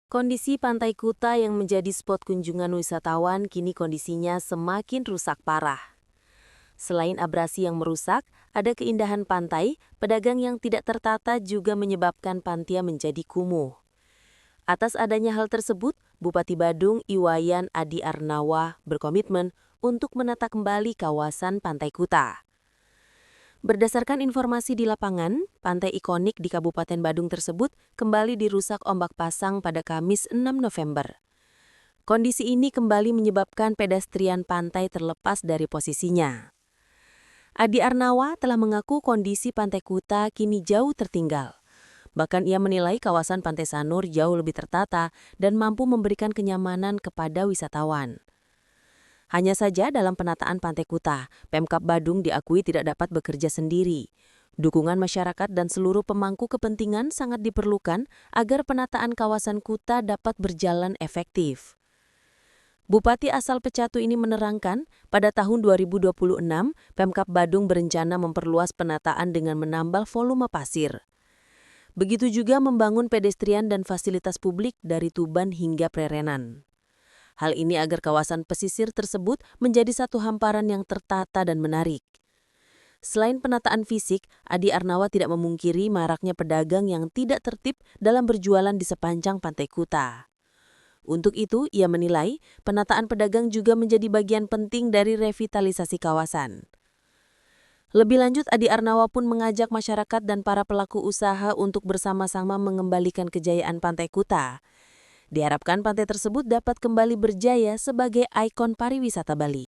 Kondisi Pantai Kuta yang menjadi spot kunjungan wisatawan kini kondisinya semakin rusak parah. Selain abrasi yang merusak, ada keindahan pantai, pedagang yang tidak tertata juga menyebabkan pantai menjadi kumuh. Atas adanya hal tersebut, Bupati Badung Iwayan Adi Arnawa berkomitmen untuk menata kembali kawasan Pantai Kuta. Berdasarkan informasi di lapangan, pantai ikonik di Kabupaten Badung tersebut kembali dirusak ombak pasang pada Kamis 6 November. Kondisi ini kembali menyebabkan pedestrian pantai terlepas dari posisinya. Adi Arnawa telah mengaku kondisi Pantai Kuta kini jauh tertinggal. Bahkan ia menilai kawasan Pantai Sanur jauh lebih tertata dan mampu memberikan kenyamanan kepada wisatawan. Hanya saja dalam penataan Pantai Kuta, Pemkab Badung diakui tidak dapat bekerja sendiri. Dukungan masyarakat dan seluruh pemangku kepentingan sangat diperlukan agar penataan kawasan Kuta dapat berjalan efektif. Bupati asal Pecatu ini menerangkan, pada tahun 2026, Pemkab Badung berencana memperluas penataan dengan menambal volume pasir. Begitu juga membangun pedestrian dan fasilitas publik dari Tuban hingga Prerenan. Hal ini agar kawasan pesisir tersebut menjadi satu hamparan yang tertata dan menarik. Selain penataan fisik, Adi Arnawa tidak memungkiri maraknya pedagang yang tidak tertib dalam berjualan di sepanjang Pantai Kuta. Untuk itu, ia menilai penataan pedagang juga menjadi bagian penting dari revitalisasi kawasan. Lebih lanjut, Adi Arnawa pun mengajak masyarakat dan para pelaku usaha untuk bersama-sama mengembalikan kejayaan Pantai Kuta. Diharapkan pantai tersebut dapat kembali berjaya sebagai ikon pariwisata Bali.